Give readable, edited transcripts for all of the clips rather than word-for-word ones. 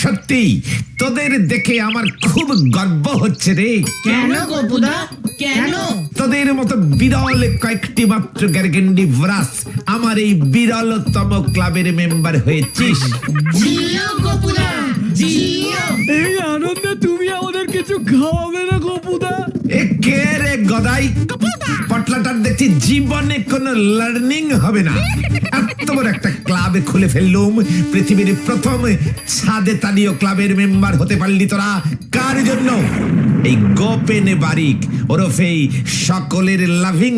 সত্যি তোদের দেখে আমার খুব গর্ব হচ্ছে রে। কেন গোপুদা কেন? তোদের মতো বিরল কয়েকটি মাত্র গ্যারগেন্ডিভরাস আমার এই বিরলতম ক্লাবের মেম্বার হয়েছিস। জিও গোপুদা জিও। এই আনন্দে তুমি আমাদের কিছু খাওয়াবে না গোপুদা? এ কে রে গদাই? পটলাটার দেখছি জীবনে কোনো লার্নিং হবে না। এত বড় একটা ক্লাব খুলে ফেললুম, পৃথিবীর প্রথম ছাদে তালীয় ক্লাবের মেম্বার হতে পারলি তোরা কার জন্য? এই গোপেন বারিক ওরফে সকলের লাভিং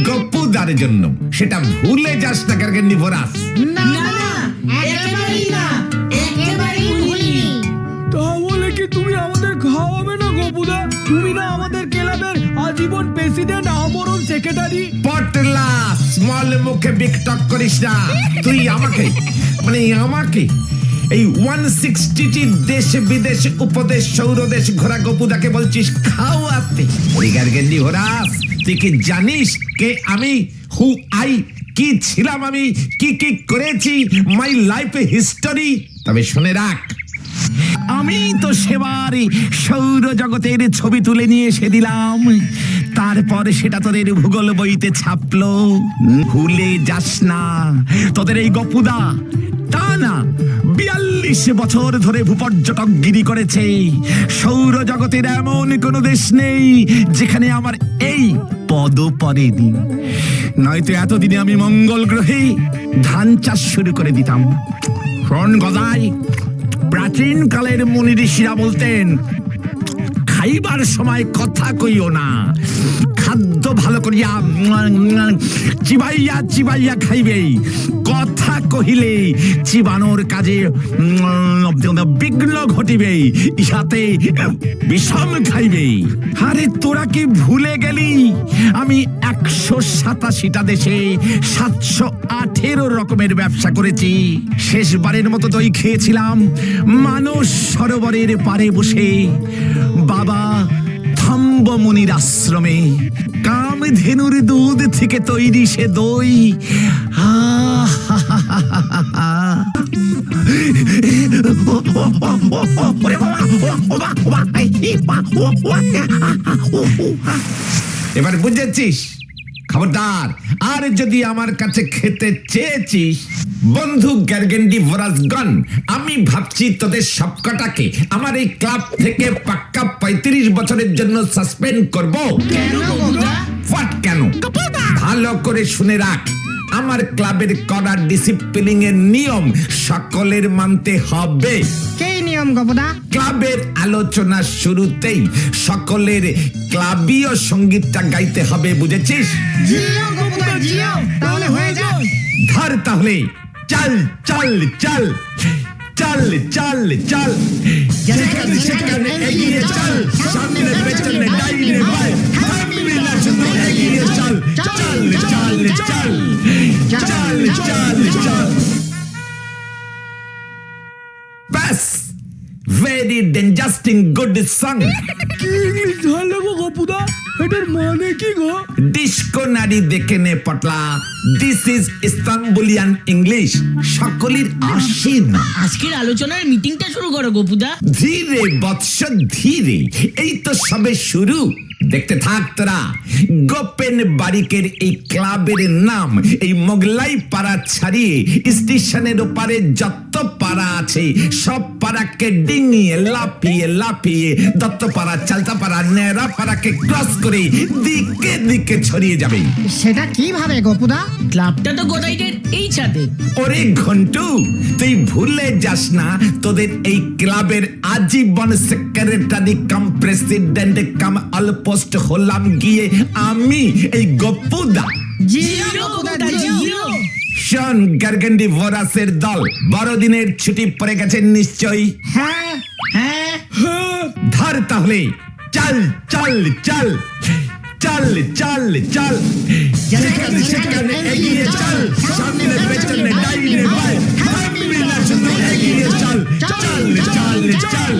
গপুদার জন্য। সেটা ভুলে যাস না গ্যারগেন্ডিভরাস। না না একেবারেই না, একেবারেই ভুলিনি। তাহলে কি তুমি আমাদের খাওয়াবে না গোপুদা? তুমি না আমাদের ক্লাবের আজীবন প্রেসিডেন্ট আমরণ সেক্রেটারি। পটলা স্মল মুখে বিগ টক করিস না। তুই আমাকে আমাকে এই 160টি দেশ বিদেশ উপদেশ সৌরদেশ ঘোরা গপুদাকে বলছিস খাওয়াতে? গ্যারগেন্ডিভরাস তুই কি জানিস কে আমি? হু আই, কি ছিলাম আমি, কি কি করেছি, মাই লাইফ হিস্টোরি? তবে শুনে রাখ, আমি তো সেবারই সৌর জগতের ছবি তুলে নিয়ে এসে দিলাম, তারপরে সেটা তোদের ভূগোল বইতে ছাপলো। ভুলে যাস না, তোদের এই গপুদা তা না 42 বছর ধরে ভূপর্যটকগিরি করেছে। সৌর জগতের এমন কোন দেশ নেই যেখানে আমার এই পদ পড়েনি, নয়তো এতদিনে আমি মঙ্গল গ্রহে ধান চাষ শুরু করে দিতাম। শোন গদাই, প্রাচীন কালের মুনি ঋষিরা বলতেন খাইবার সময় কথা কইও না, খাদ্য ভালো করিয়া চিবাইয়া চিবাইয়া খাইবে, কথা কহিলে চিবানোর কাজে বিঘ্ন ঘটিবে, ইহাতে বিষম খাইবে। আরে তোরা কি ভুলে গেলি আমি 187টা দেশে 718 রকমের ব্যবসা করেছি। শেষবারের মতো দই খেয়েছিলাম মানস সরোবরের পারে বসে বাবা থাম্বমুনির আশ্রমে। কামধেনুর দুধ থেকে তৈরি সে দই এবার বুঝেছিস? খবরদার, আর যদি আমার কাছে খেতে চেয়েছিস বন্ধু গ্যারগেন্ডিভরাসগণ, আমি ভাবছি তোদের সবকটাকে আমার এই ক্লাব থেকে পাক্কা 35 বছরের জন্য সাসপেন্ড করব। কেন গোপুদা? হোয়াট কেন? ভালো করে শুনে রাখ, আমার ক্লাবের কড়া ডিসিপ্লিন এর নিয়ম সকলের মানতে হবে। সেই নিয়ম গোপুদা? ক্লাবের আলোচনা শুরুতেই সকলের ক্লাবীয় সঙ্গীতটা গাইতে হবে, বুঝেছিস? জিও গোপুদা জিও। তাহলে হয়ে যায়। ধর তাহলে, চল চল চল চল চল চল, যেখানে সেখানে এগিয়ে চল, সামনে পেছনে ডাইনে বাঁয়ে থামবি না, শুধু এগিয়ে চল চল চল চল চল চল চল। ব্যাস, ভেরি ডেঞ্জাস্টিং গুড সং। কি ইংলিশ ঝালে গো গোপুদা? এটার মানে কি গো? ডিসকোনারি দেখে নে পটলা, দিস ইজ ইস্তাম্বুলিয়ান ইংলিশ। সকলের আসেন। আজকের আলোচনার মিটিংটা শুরু করো গোপুদা। ধীরে বৎস ধীরে, এই তো সবে শুরু। দেখতে থাক তোরা। গোপেন বারিকের এই ক্লাবের নাম এই মোগলাই পাড়া ছাড়িয়ে স্টেশনের ওপারে যত পাড়া আছে সব পাড়াকে ডিঙিয়ে লাফিয়ে লাফিয়ে দত্তপাড়া, চালতাপাড়া, নেড়া পাড়াকে ক্রস করে দিকে দিকে ছড়িয়ে যাবে। সেটা কিভাবে গোপুদা? ক্লাবটা তো গোদাইদের এই ছাদে। ওরে ঘন্টু, তুই ভুলে যাস না তোদের এই ক্লাবের আজীবন সেক্রেটারি কাম প্রেসিডেন্ট কাম অলপোস্ট হলাম গিয়ে আমি, এই গপুদা। জিও গোপুদা জিও। শোন গ্যারগেন্ডিভরাসের দল, বড়দিনের ছুটি পড়ে গেছে নিশ্চয়ই। হ্যাঁ হ্যাঁ ধর তাহলে, চল চল চল চল চল চল, যেখানে সেখানে এগিয়ে চল, সামনে পেছনে ডাইনে বাঁয়ে থামবি না, শুধু এগিয়ে চল চল চল চল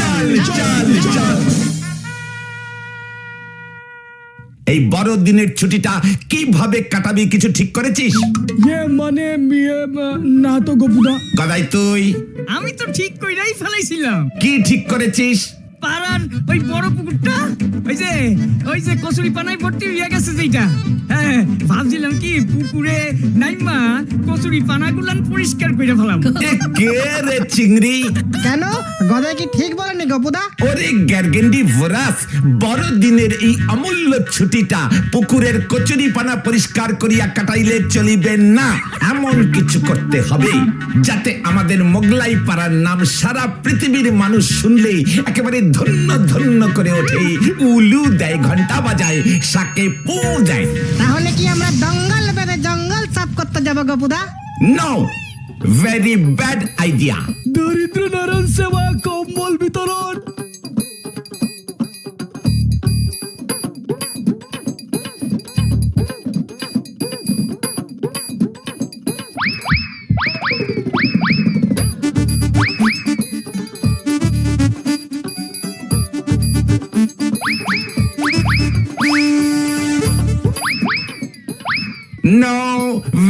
চল চল চল। এই বড়দিনের ছুটিটা কিভাবে কাটাবি কিছু ঠিক করেছিস? না তো গপুদা। গদাই তুই আমি তো ঠিক কইরাই ফেলাইছিলাম। কি ঠিক করেছিস? পাড়ার ওই বড় পুকুরটা, ওই যে কচুরি পানায় ভর্তি হয়ে গেছে যেটা, হ্যাঁ ভাবছিলাম কি পুকুরে নাইমা কচুরি পানাগুলান পরিষ্কার করে ফেলাম। এ কে রে চিংড়ি? কেন গদাই কি ঠিক বলেনি গপুদা? ওরে গ্যারগেন্ডি ভরাস, বড়দিনের এই অমূল্য ছুটিটা পুকুরের কচুরি পানা পরিষ্কার করিয়া কাটাইলে চলিবে না। এমন কিছু করতে হবে যাতে আমাদের মোগলাই পাড়ার নাম সারা পৃথিবীর মানুষ শুনলে একেবারে ধন্য ধন্য করে ওঠে, উলু দেয়, ঘন্টা বাজায়, শাকে পু দেয়। তাহলে কি আমরা জঙ্গল বেঁধে জঙ্গল সাফ করতে যাব গপুদা? No, very bad idea. দরিদ্র নারায়ণ সেবা, কম্বল বিতরণ। No,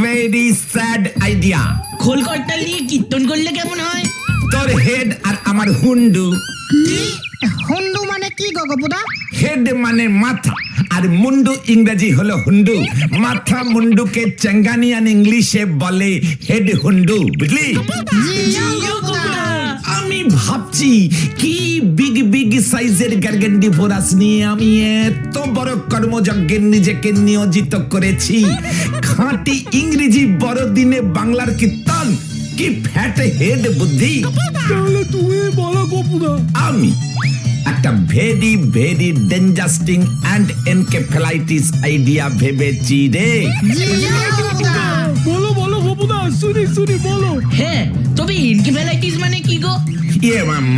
very sad idea. খোল করতাল নিয়ে কীর্তন করলে কেমন হয়? তোর হেড আর আমার হুন্ডু। হুন্ডু মানে কি গো গপুদা? হেড মানে মাথা আর মুন্ডু ইংরেজি হলো হুন্ডু। মাথা মুন্ডুকে চেঙ্গানিয়ান ইংলিশে বলে হেড হুন্ডু, বুঝলি? আমি ভাবছি কি বিগ বিগ সাইজের গার্গেন্ডি ফোরাস নিয়ে আমি এত বড় কর্মযজ্ঞে নিজেকে নিয়োজিত করেছি। খাঁটি ইংরেজি বড়দিনে বাংলার কীর্তন, কি ফ্যাট হেড বুদ্ধি। তাহলে তুমি বলো গপুদা। আমি একটা ভেরি ভেরি ডেঞ্জাস্টিং অ্যান্ড এনকেফেলাইটিস আইডিয়া ভেবেছি রে। বলো বলো গপুদা, শুনি বলো। হ্যাঁ, তবে ইনকেফেলাইটিস মানে কি গো?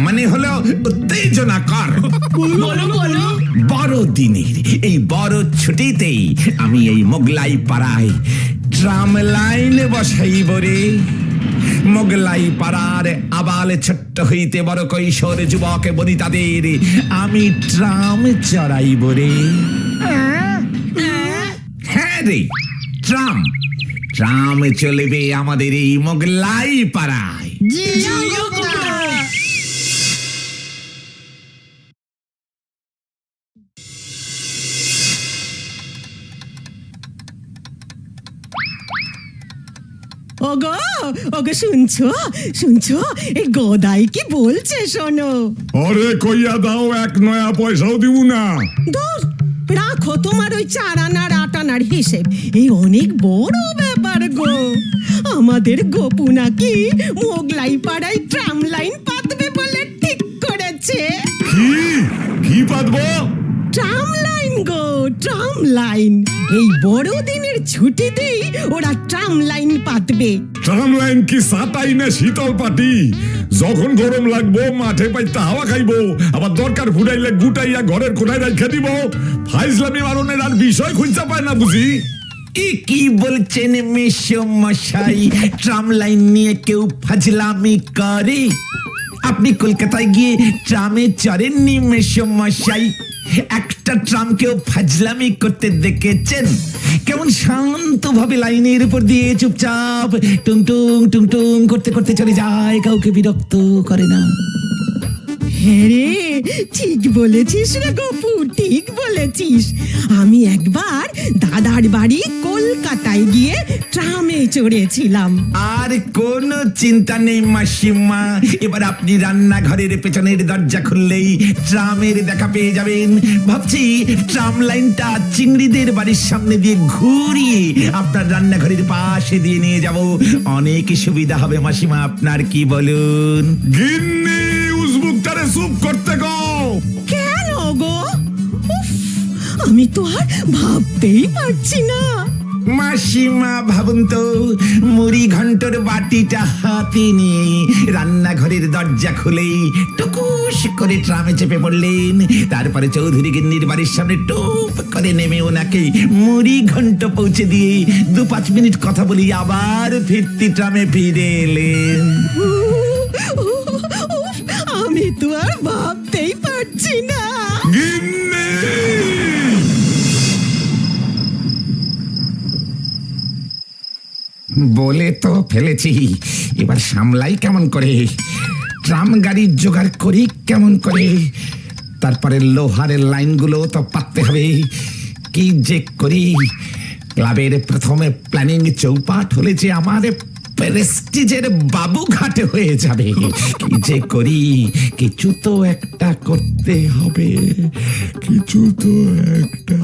মানে হলো উত্তেজনাকর। বলো। বড়দিনের এই বড় ছুটিতেই আমি এই মোগলাই পাড়ায় ট্রাম লাইনে বসাইব রে। মোগলাই পাড়ার আবাল ছোট্ট হইতে বড় কৈশোর যুবক বনিতাদের আমি ট্রাম চড়াইব রে। হ্যাঁ রে, ট্রাম চলবে আমাদের এই মোগলাই পাড়ায়। ওগো শুনছো এই গদাই কি বলছে শোনো। আরে কইয়া দাও, এক নয়া পয়সাও দিব না। দূর, রাখো তোমার ওই 4 আনার 8 আনার হিসেব। এই অনেক বড় ব্যাপার গো। আমাদের গোপু নাকি মোগলাই পাড়ায় ট্রাম লাইন পাতবে বলে ঠিক করেছে। কি পাতবো? ট্রাম লাইন গো, ট্রাম লাইন। এই বড়দিনের ছুটিতেই ওরা ট্রাম লাইন পাতবে। ট্রাম লাইন কি সাতাই না শীতল পাটি? যখন গরম লাগবো মাঠে পাইতে হাওয়া খাইবো, আবার দরকার ফুটাইলে গুটাইয়া ঘরের কোঠায় রাখা দিব। ফাইজলামি মারনের আর বিষয় খুঁজতে পায় না বুঝি। কি বলছেন মেশমশাই? ট্রাম লাইন নিয়ে কেউ ফাজলামি করে? আপনি কলকাতায় গিয়ে ট্রামে চড়েননি মেশমশাই? একটা ট্রাম কেউ ফাজলামি করতে দেখেছেন? কেমন শান্ত ভাবে লাইনের উপর দিয়ে চুপচাপ টুংটুং টুংটুং করতে করতে চলে যায়, কাউকে বিরক্ত করে না। হ্যাঁ রে, ঠিক বলেছিস রে গপু, ঠিক বলেছিস। আমি একবার দাদার বাড়ি কলকাতায় গিয়ে ট্রামে চড়েছিলাম। আর কোনো চিন্তা নেই মাসিমা, এবার আপনি রান্নাঘরের পেছনের দরজা খুললেই ট্রামের দেখা পেয়ে যাবেন। ভাবছি ট্রাম লাইনটা চিংড়িদের বাড়ির সামনে দিয়ে ঘুরিয়ে আপনার রান্নাঘরের পাশে দিয়ে নিয়ে যাব। অনেক সুবিধা হবে মাসিমা, আপনার কি বলুন? গিন্নি উজবুকটারে চুপ করতে গো। কেন গো? উফ, আমি তো আর ভাবতেই পারছি না। মাসিমা ভাবুন তো, মুড়ি ঘন্টর বাটিটা হাতে নিয়ে রান্নাঘরের দরজা খুলেই টুকুস করে ট্রামে চেপে পড়লেন। তারপরে চৌধুরী গিন্নির বাড়ির সামনে টুপ করে নেমে ওনাকে মুড়ি ঘন্ট পৌঁছে দিয়ে 2-5 মিনিট কথা বলি আবার ফিরতি ট্রামে ফিরে এলেন। উফ, আমি তো আর ভাবতেই পারছি না। গিন্নি বলে তো ফেলেছি, এবার সামলাই কেমন করে, ট্রাম গাড়ির জোগাড় করি কেমন করে, তারপরে লোহারের লাইনগুলো তো পাততে হবে। কি যে করি, ক্লাবের প্রথমে প্ল্যানিং চৌপাট হলে যে আমার প্রেস্টিজের বাবুঘাটে হয়ে যাবে। কি যে করি, কিছু তো একটা করতে হবে, কিছু তো একটা।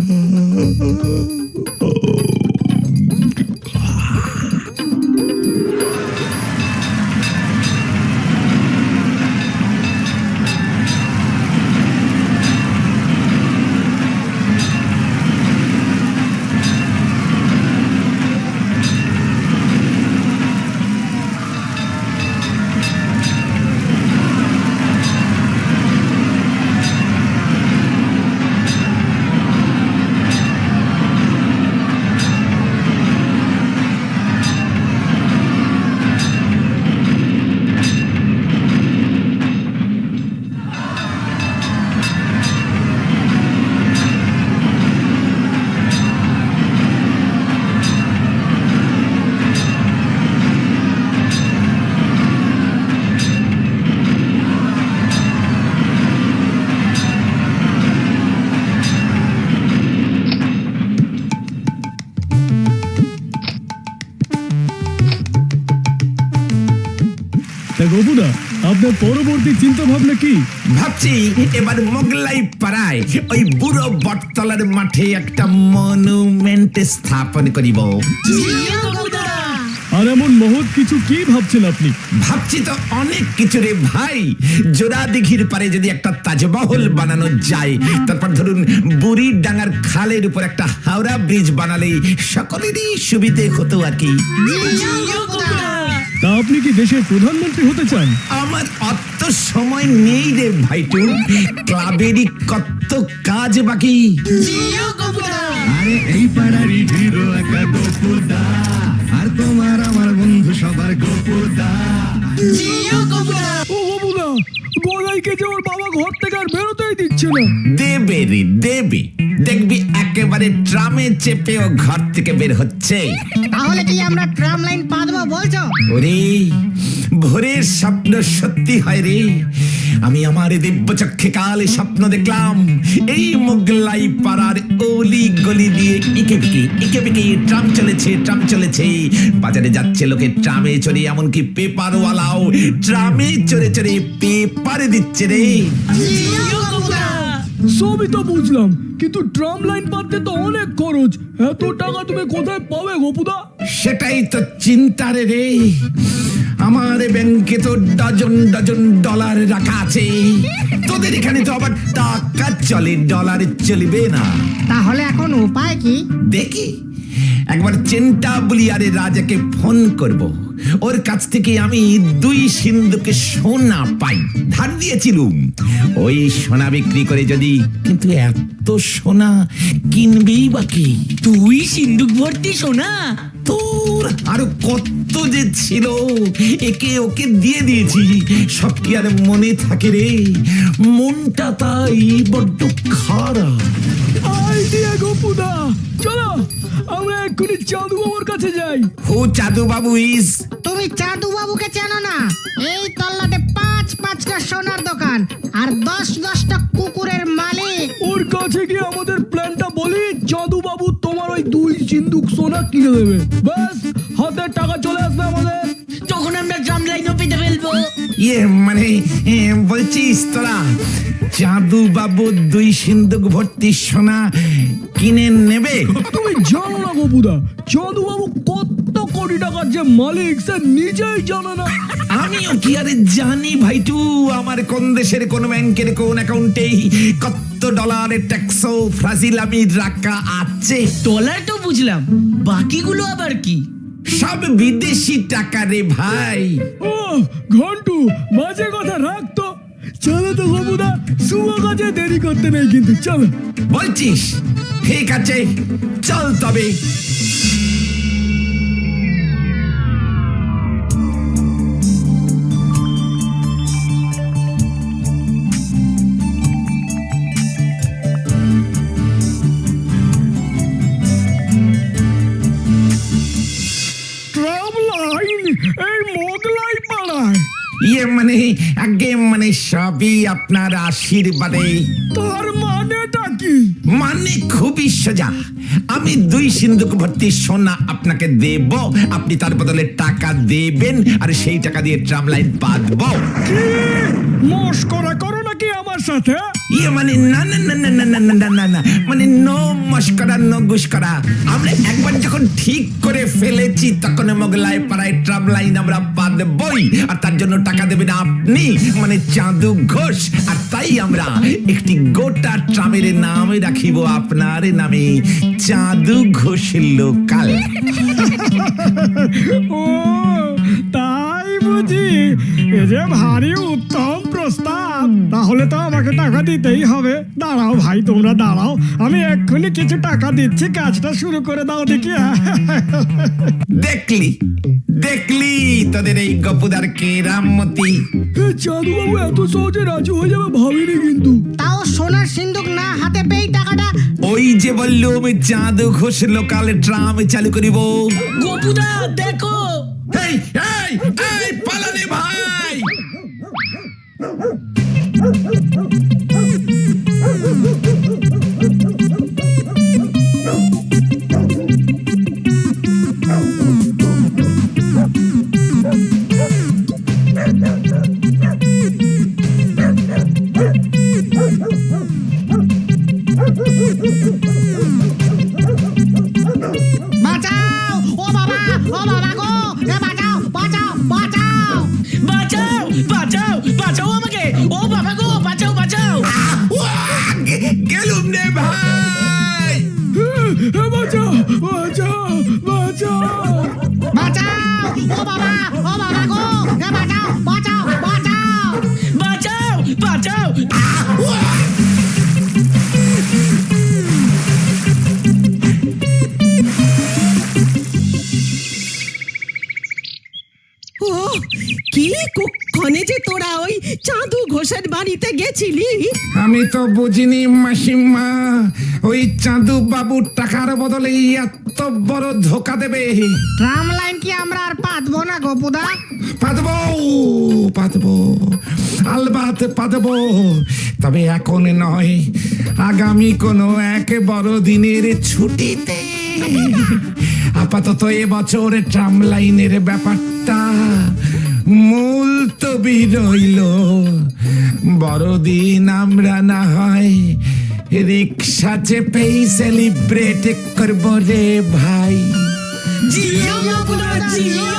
গোপুদা, আপনার পরবর্তী চিন্তা ভাবনা কি? ভাবছি এবার মোগলাই পাড়ায় ওই বুড়ো বটতলার মাঠে একটা মনুমেন্ট স্থাপন করিব। আর এমন মহৎ কিছু কি ভাবছেন আপনি? ভাবছি তো অনেক কিছু রে ভাই। জোড়া দিঘির পারে যদি একটা তাজমহল বানানো যায়, তারপর ধরুন বুড়ি ডাঙ্গার খালের উপর একটা হাওড়া ব্রিজ বানালেই সকলেরই সুবিধে হতো আর কি। তা আপনি কি দেশের প্রধানমন্ত্রী হতে চান? আমার অত সময় নেই রে ভাইটু, ক্লাবেরই কত কাজ বাকি। আরে এই পাড়ারই হিরো একা গোপুদা, আর তোমার আমার বন্ধু সবার গোপুদা। ও গোপুদা, গোলাইকে যে ওর বাবা ঘর থেকে আর বেরোতেই দিচ্ছে না। দেবে রে দেবে, দেখবি একেবারে ট্রামে চেপে ও ঘর থেকে বের হচ্ছে। তাহলে কি আমরা ট্রাম লাইন পাতবো বলছো? ওরে ভোরের স্বপ্ন সত্যি হয় রে। আমি আমার দিব্য চক্ষে কালে স্বপ্ন দেখলাম, এই মোগলাই পাড়ার অলি গলি দিয়ে ইকে বিকে ট্রাম চলেছে। বাজারে যাচ্ছে লোকে ট্রামে চড়ে, এমনকি পেপারওয়ালাও ট্রামে চড়ে পেপার দিচ্ছে রে। সবই তো বুঝলাম, কিন্তু ট্রাম লাইন পাততে তো অনেক খরচ। এত টাকা তুমি কোথায় পাবে গোপুদা? সেটাই তো চিন্তা রে। আমার ব্যাংকে তো ডজন ডলার রাখা আছে, তোদের এখানে তো আবার টাকা চলে, ডলার চলবে না। তাহলে এখন উপায় কি? দেখি একবার চেন্টা বুলিয়ারে রাজাকে ফোন করব, ওর কাছ থেকে আমি 2 সিন্ধুকে সোনা পাই, ধার দিয়েছিলুম। ওই সোনা বিক্রি করে যদি, কিন্তু এত সোনা কিনবেই বাকি। 2 সিন্দুক ভর্তি সোনা? তোর আরো কত যে ছিল, একে ওকে দিয়ে দিয়েছি। সব কি আর মনে থাকে রে? মনটা তাই বড্ড খারাপ। আইডিয়া গোপুদা, চলো আমরা এক্ষুনি চাঁদু বাবুর কাছে যাই। হু চাঁদু বাবু ইজ? তুমি চাঁদু বাবুকে চেনো না? এই তল্লাটে 5টা সোনার দোকান আর 10টা কুকুরের মালিক। ওর কাছে গিয়ে আমাদের প্ল্যানটা বলি, চাঁদু বাবু তোমার ওই 2 সিন্দুক সোনা কিনে দেবে, ব্যাস হাতে টাকা চলে আসবে আমাদের। তখন আমরা ড্রাম লাইনও পেতে ফেলবো। মানে বলছিস তোরা চাঁদু বাবু 2 সিন্ধুক ভর্তি সোনা কিনে নেবে? তুমি জানো না গোপুদা, চাঁদু বাবু কত কোটি টাকার যে মালিক সে নিজেই জানে না। আমিও কি আরে জানি ভাইটু, আমার কোন দেশের কোন ব্যাংকের কোন অ্যাকাউন্টেই কত ডলারের ট্যাক্স ফ্রাজিলামি রাখা আছে। ডলার তো বুঝলাম, বাকিগুলো আবার কি? সব বিদেশি টাকা রে ভাই। ও ঘন্টু, বাজে কথা রাখতো। চলো তো গোপুদা, শুভ কাজে দেরি করতে নেই কিন্তু, চলো। বলছিস? ঠিক আছে, চল তবে। ট্রাম লাইন এই মোগলাই পাড়ায়? ইয়ে মানে আগে মানে সবই আপনার আশীর্বাদে। তার মানেটা কি? মানে খুবই সোজা, আমি 2 সিন্দুক ভর্তি সোনা আপনাকে দেব, আপনি তার বদলে টাকা দেবেন, আর সেই টাকা দিয়ে ট্রাম লাইন বাঁধবো। কি মস্করা করো নাকি আমার সাথে? ইয়ে মানে না না না না না না না না না না, মানে নো মস্করা নো গুস্করা। আমরা একবার যখন ঠিক করে ফেলেছি তখন মোগলাই পাড়ায় ট্রাম লাইন আমরা বাঁধবই, আর তার জন্য টাকা দেবেন আপনি মানে চাঁদু ঘোষ। আর তাই আমরা একটি গোটা ট্রামের নামে রাখিব আপনার নামে, চাঁদু ঘোষ লোকাল। ও তাই বুঝি? এ যে ভারী উত্তম প্রস্তাব। তাহলে তো আমাকে টাকা দিতেই হবে। দাঁড়াও ভাই, তোমরা দাঁড়াও, আমি এক্ষুনি কিছু টাকা দিচ্ছি, কাজটা শুরু করে দাও দেখি। দেখলি দেখলি তোদের এই গপুদার কেরামতি। চাঁদু বাবু এত সহজে রাজি হয়ে যাবে ভাবিনি কিন্তু। তাও সোনার সিন্দুক না হাতে পেয়ে টাকাটা। ওই যে বললুম চাঁদু ঘোষ লোকাল ট্রাম চালু করিব। গোপুদা দেখো, এই এই এই পালানে ভাই। বাঁচাও ও বাবা গো, এ বাঁচাও বাঁচাও বাঁচাও। বাঁচাও বাঁচাও বাঁচাও আমাকে, ও বাবা গো বাঁচাও বাঁচাও। গেলুম রে ভাই। বাঁচাও বাঁচাও বাঁচাও। বাঁচাও ও বাবা গো, এ বাঁচাও বাঁচাও বাঁচাও। বাঁচাও বাঁচাও। ও কি কুক্ষণে যে তোরা ওই চাঁদু ঘোষের বাড়িতে গেছিলি? আমি তো বুঝিনি মাসিমা, ওই চাঁদু বাবু টাকার বদলে এত বড় ধোকা দেবে। ট্রাম লাইন কি আমরা আর পাতবো না গোপুদা? পাতবো পাতবো আলবাত পাতবো, তবে এখন নয়, আগামী কোনো এক বড় দিনের ছুটিতে। আপাতত এবছর ট্রাম লাইনের ব্যাপারটা মুলতবি রইল। বড়দিন আমরা না হয় রিক্সা চেপেই সেলিব্রেট করবো রে ভাই। জিও গোপুদা জিও।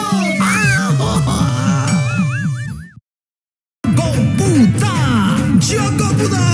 Gopuda! Jogopuda!